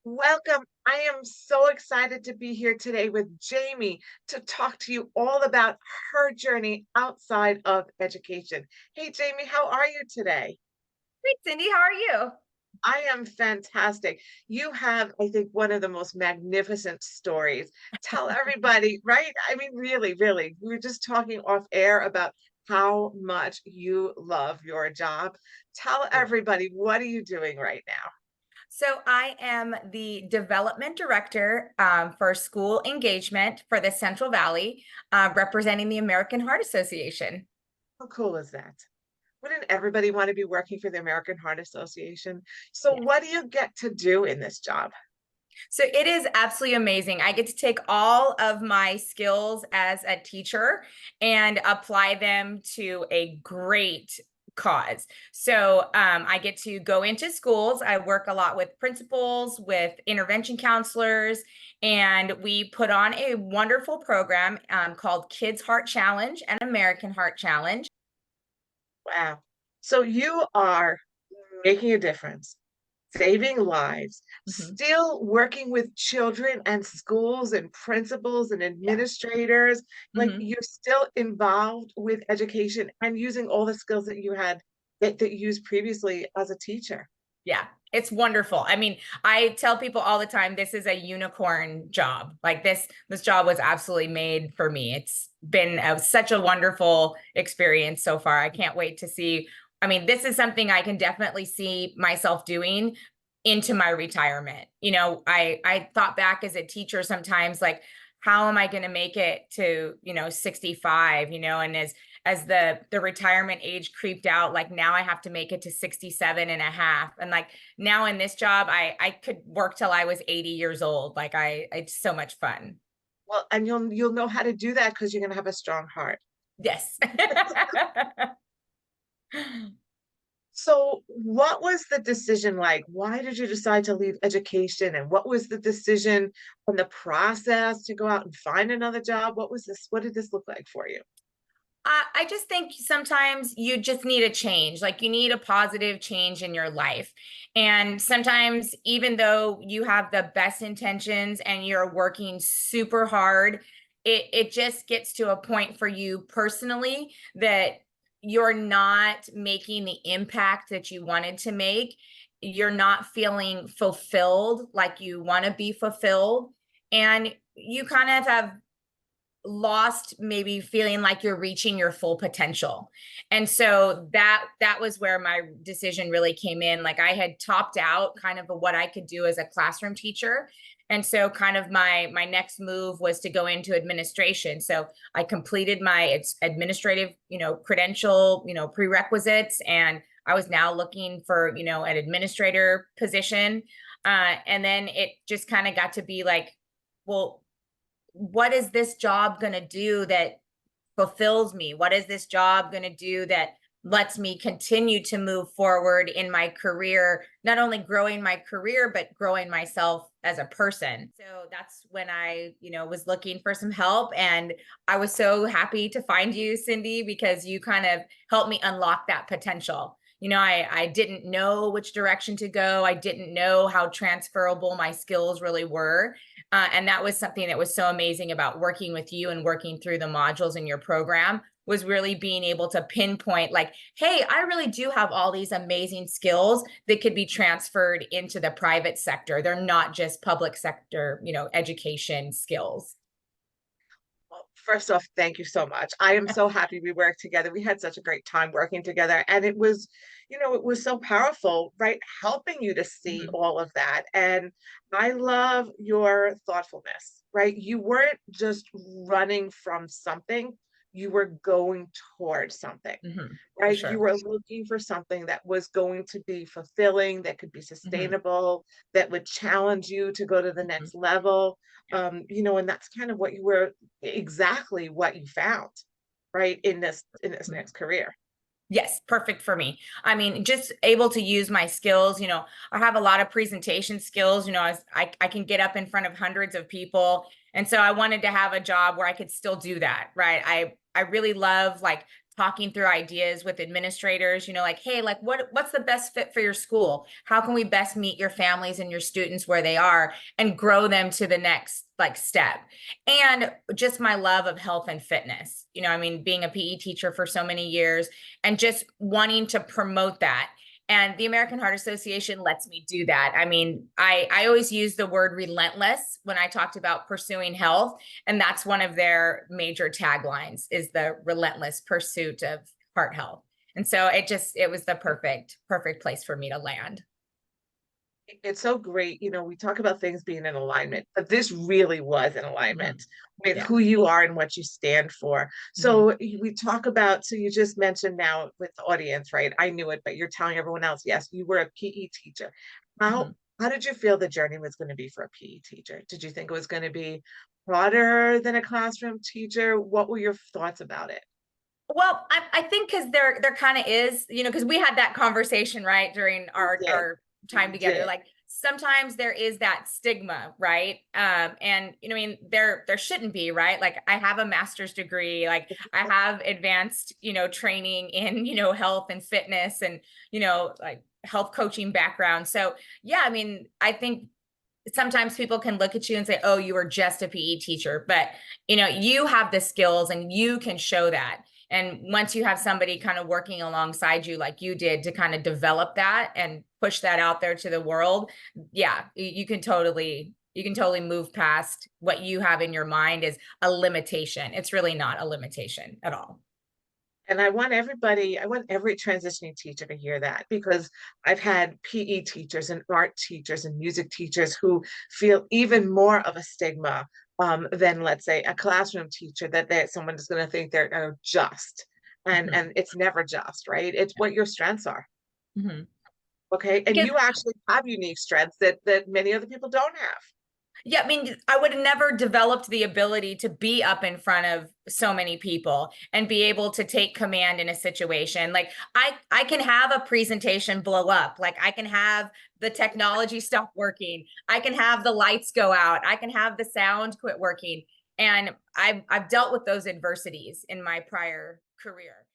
Welcome. I am so excited to be here today with Jaime to talk to you all about her journey outside of education. Hey, Jaime, how are you today? Great, Cindy. How are you? I am fantastic. You have, I think, one of the most magnificent stories. Tell everybody, right? I mean, really, really, we were just talking off air about how much you love your job. Tell Yeah. everybody, what are you doing right now? So I am the development director for school engagement for the Central Valley, representing the American Heart Association. How cool is that? Wouldn't everybody want to be working for the American Heart Association? So Yes. what do you get to do in this job? So it is absolutely amazing. I get to take all of my skills as a teacher and apply them to a great cause. So I get to go into schools. I work a lot with principals, with intervention counselors, and we put on a wonderful program called Kids Heart Challenge and American Heart Challenge. Wow. So you are making a difference, saving lives, Mhm. still working with children and schools and principals and Yeah. administrators. Like Mhm. you're still involved with education and using all the skills that you had that you used previously as a teacher. Yeah, it's wonderful. I mean, I tell people all the time this is a unicorn job. Like this job was absolutely made for me. It's been such a wonderful experience so far. I can't wait to see. I mean, this is something I can definitely see myself doing into my retirement. I thought back as a teacher sometimes like how am I going to make it to, 65, and as the retirement age creeped out, like now I have to make it to 67 and a half, and like now in this job I could work till I was 80 years old. Like it's so much fun. Well, and you'll know how to do that because you're going to have a strong heart. Yes. So, what was the decision like? Why did you decide to leave education? And what was the decision on the process to go out and find another job? What was this? What did this look like for you? I just think sometimes you just need a change. Like you need a positive change in your life. And sometimes, even though you have the best intentions and you're working super hard, it just gets to a point for you personally that you're not making the impact that you wanted to make. You're not feeling fulfilled like you want to be fulfilled. And you kind of have lost maybe feeling like you're reaching your full potential. And so that was where my decision really came in. Like I had topped out kind of what I could do as a classroom teacher, and so kind of my next move was to go into administration. So I completed my administrative credential prerequisites, and I was now looking for an administrator position. And then it just kind of got to be like, well, what is this job going to do that fulfills me? What is this job going to do that lets me continue to move forward in my career, not only growing my career, but growing myself as a person? So that's when I was looking for some help. And I was so happy to find you, Cindy, because you kind of helped me unlock that potential. I didn't know which direction to go. I didn't know how transferable my skills really were. And that was something that was so amazing about working with you and working through the modules in your program, was really being able to pinpoint like, hey, I really do have all these amazing skills that could be transferred into the private sector. They're not just public sector, education skills. Well, first off, thank you so much. I am so happy we worked together. We had such a great time working together. And it was so powerful, right? Helping you to see Mhm. all of that. And I love your thoughtfulness, right? You weren't just running from something, you were going towards something, For right? You sure. were looking for something that was going to be fulfilling, that could be Mhm. sustainable, that would challenge you to go to the Mhm. next level. And that's kind of what you were exactly what you found, right, in this Mhm. next career. Yes, perfect for me. I mean, just able to use my skills. I have a lot of presentation skills. I can get up in front of hundreds of people. And so I wanted to have a job where I could still do that, right? I really love like talking through ideas with administrators, like, hey, like what's the best fit for your school? How can we best meet your families and your students where they are and grow them to the next like step? And just my love of health and fitness. I mean, being a PE teacher for so many years and just wanting to promote that. And the American Heart Association lets me do that. I mean, I always use the word relentless when I talked about pursuing health. And that's one of their major taglines is the relentless pursuit of heart health. And so it was the perfect place for me to land. It's so great. We talk about things being in alignment, but this really was in Mhm. alignment with Yeah. who you are and what you stand for. Mhm. So we talk about, so you just mentioned now with the audience, right? I knew it, but you're telling everyone else, yes, you were a PE teacher. How Mhm. how did you feel the journey was going to be for a PE teacher? Did you think it was going to be broader than a classroom teacher? What were your thoughts about it? Well, I think because there kind of is, because we had that conversation, right, during You our did. our time You together. did. Like sometimes there is that stigma, right? And I mean, there shouldn't be, right? Like I have a master's degree, like I have advanced, training in, health and fitness and, like health coaching background. So yeah, I mean, I think sometimes people can look at you and say, oh, you were just a PE teacher, but you have the skills and you can show that. And once you have somebody kind of working alongside you, like you did to kind of develop that and push that out there to the world, yeah, you can totally move past what you have in your mind is a limitation. It's really not a limitation at all. And I want every transitioning teacher to hear that because I've had PE teachers and art teachers and music teachers who feel even more of a stigma than, let's say, a classroom teacher that someone is going to think they're just. Mhm. And it's never just, right? It's what your strengths are. Mhm. Okay. And Because you actually have unique strengths that many other people don't have. yeah, I mean, I would have never developed the ability to be up in front of so many people and be able to take command in a situation. Like I can have a presentation blow up. Like I can have the technology stop working. I can have the lights go out. I can have the sound quit working. And I've dealt with those adversities in my prior career.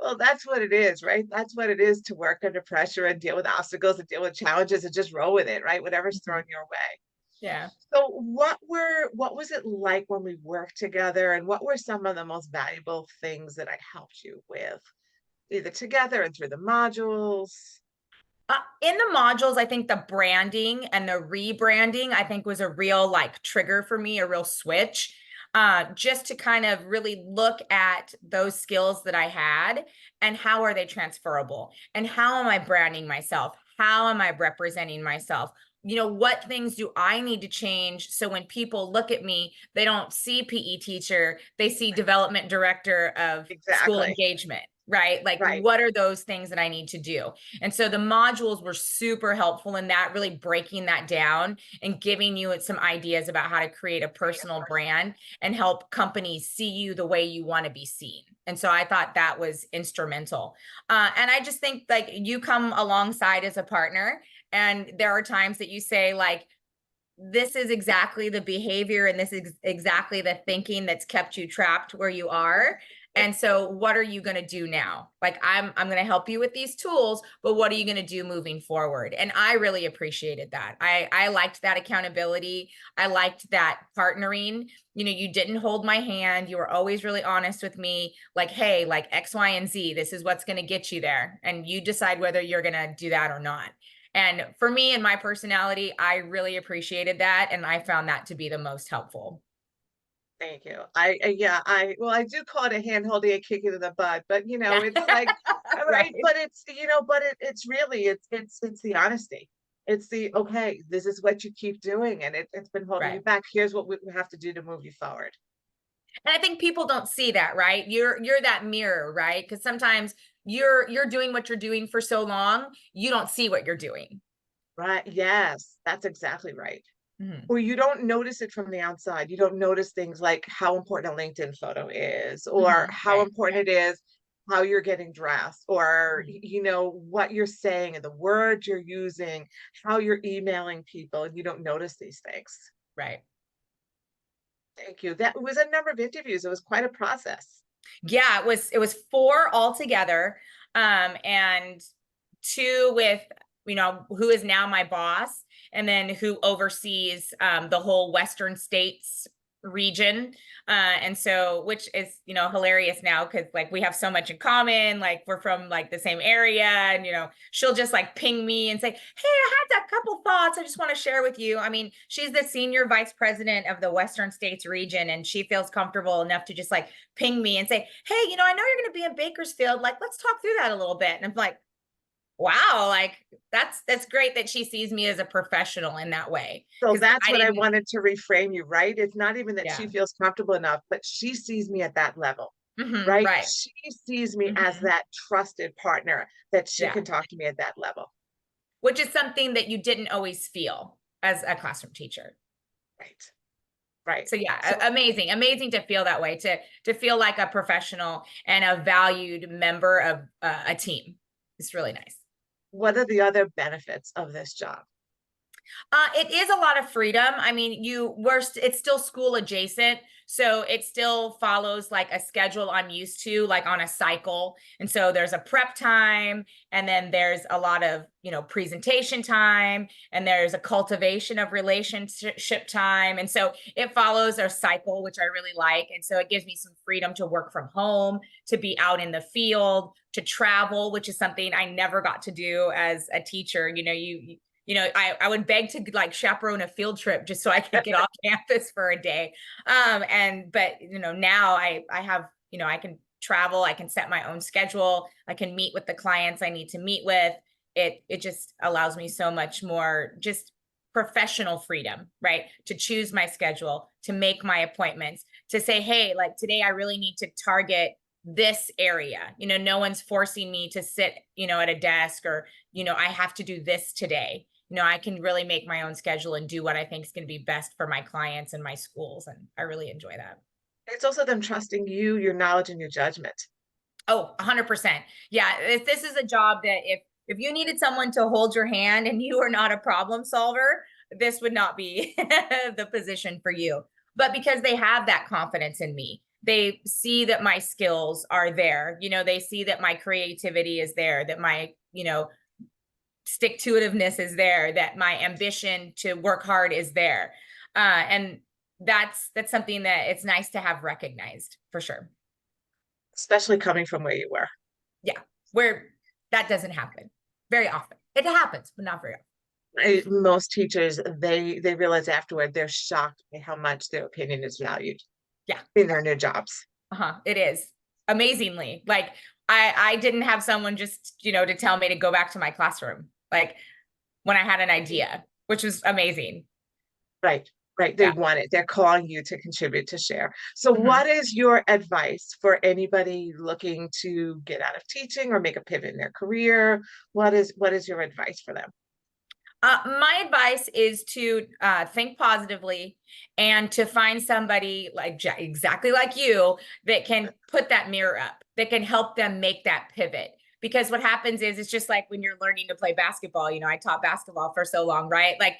Well, that's what it is, right? That's what it is to work under pressure and deal with obstacles and deal with challenges and just roll with it, right? Whatever's thrown Mhm. your way. Yeah. So what was it like when we worked together and what were some of the most valuable things that I helped you with, either together and through the modules? In the modules, I think the branding and the rebranding, I think was a real like trigger for me, a real switch. Just to kind of really look at those skills that I had and how are they transferable and how am I branding myself? How am I representing myself? What things do I need to change so when people look at me, they don't see PE teacher, they see development director of school Exactly. engagement, right? Like, Right. what are those things that I need to do? And so the modules were super helpful in that, really breaking that down and giving you some ideas about how to create a personal brand and help companies see you the way you want to be seen. And so I thought that was instrumental. And I just think like you come alongside as a partner, and there are times that you say, like, this is exactly the behavior and this is exactly the thinking that's kept you trapped where you are. And so what are you going to do now? Like I'm going to help you with these tools, but what are you going to do moving forward? And I really appreciated that. I liked that accountability. I liked that partnering. You didn't hold my hand. You were always really honest with me, like, hey, like X, Y, and Z, this is what's going to get you there. And you decide whether you're going to do that or not. And for me and my personality, I really appreciated that. And I found that to be the most helpful. Thank you. Yeah, well, I do call it a hand holding, a kick in the butt, but Yeah. it's like, all right, Right. but it's really, it's the honesty. It's the, okay, this is what you keep doing and it's been holding you Right. back. Here's what we have to do to move you forward. And I think people don't see that, right? You're that mirror, right? Because sometimes you're doing what you're doing for so long, you don't see what you're doing. Right. Yes, that's exactly right. Mhm. Or you don't notice it from the outside. You don't notice things like how important a LinkedIn photo is, or Mhm. how Right. important it is how you're getting dressed, or Mhm. what you're saying and the words you're using, how you're emailing people, and you don't notice these things. Right. Thank you. That was a number of interviews. It was quite a process. Yeah, it was four altogether. And two with, who is now my boss, and then who oversees the whole Western States region. And so, which is, hilarious now because like we have so much in common, like we're from like the same area, and she'll just like ping me and say, hey, I had a couple thoughts I just want to share with you. I mean, she's the senior vice president of the Western States region, and she feels comfortable enough to just like ping me and say, hey, I know you're going to be in Bakersfield, like let's talk through that a little bit. And I'm like, wow, like that's great that she sees me as a professional in that way, So because that's I what I didn't. wanted to reframe you, right? It's not even that she Yeah. feels comfortable enough, but she sees me at that level, Hmm, right? right. She sees me as Hmm. that trusted partner that she Yeah, can talk to me at that level. which is something that you didn't always feel as a classroom teacher. Right. Right. So yeah, So amazing to feel that way, to feel like a professional and a valued member of a team. It's really nice. what are the other benefits of this job? It is a lot of freedom. I mean, it's still school adjacent. So it still follows like a schedule I'm used to, like on a cycle. And so there's a prep time, and then there's a lot of, presentation time, and there's a cultivation of relationship time. And so it follows a cycle, which I really like. And so it gives me some freedom to work from home, to be out in the field, to travel, which is something I never got to do as a teacher. I would beg to like chaperone a field trip just so I could get off campus for a day. But now I have, I can travel, I can set my own schedule, I can meet with the clients I need to meet with. It just allows me so much more just professional freedom, right? To choose my schedule, to make my appointments, to say, hey, like today I really need to target this area. No one's forcing me to sit, at a desk, or, I have to do this today. I can really make my own schedule and do what I think is going to be best for my clients and my schools. And I really enjoy that. It's also them trusting you, your knowledge, and your judgment. Oh, 100%. Yeah, if this is a job that if you needed someone to hold your hand and you are not a problem solver, this would not be the position for you. But because they have that confidence in me, they see that my skills are there. They see that my creativity is there, that my, stick to itiveness is there, that my ambition to work hard is there. And that's something that it's nice to have recognized for sure. Especially coming from where you were. Yeah, where that doesn't happen very often. It happens, but not very often. Most teachers, they realize afterward they're shocked by how much their opinion is valued Yeah, in their new jobs. it is amazingly. Like I didn't have someone just to tell me to go back to my classroom. Like when I had an idea, which was amazing. Right, right. They Yeah. want it. They're calling you to contribute, to share. So, Mhm. what is your advice for anybody looking to get out of teaching or make a pivot in their career? What is your advice for them? My advice is to think positively, and to find somebody like exactly like you that can put that mirror up, that can help them make that pivot. Because what happens is it's just like when you're learning to play basketball. I taught basketball for so long, right? Like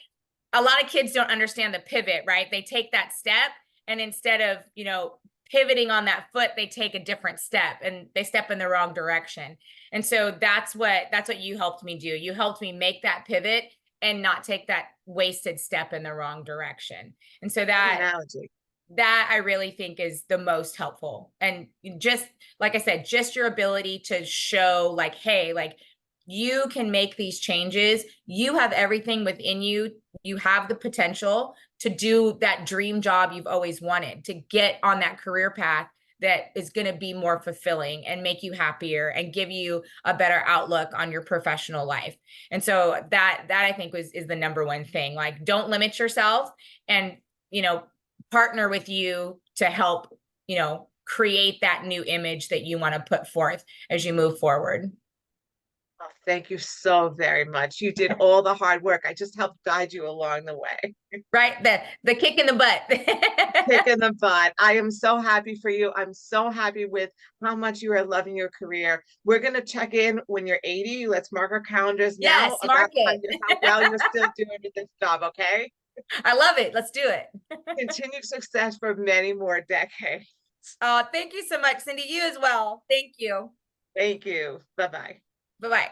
a lot of kids don't understand the pivot, right? They take that step, and instead of, pivoting on that foot, they take a different step and they step in the wrong direction. And so that's what you helped me do. You helped me make that pivot and not take that wasted step in the wrong direction. And so Good that analogy. that I really think is the most helpful. And just like I said, just your ability to show like, hey, like you can make these changes. You have everything within you. You have the potential to do that dream job you've always wanted, to get on that career path that is going to be more fulfilling and make you happier and give you a better outlook on your professional life. And so that I think is the number one thing. Like don't limit yourself, and you know partner with you to help, create that new image that you want to put forth as you move forward. Oh, thank you so very much. You did all the hard work. I just helped guide you along the way. Right? The kick in the butt. Kick in the butt. I am so happy for you. I'm so happy with how much you are loving your career. We're going to check in when you're 80. Let's mark our calendars now Yes, about mark it. how well you're still doing with this job, okay? I love it. Let's do it. Continued success for many more decades. Oh, thank you so much, Cindy. You as well. Thank you. Thank you. Bye-bye. Bye-bye.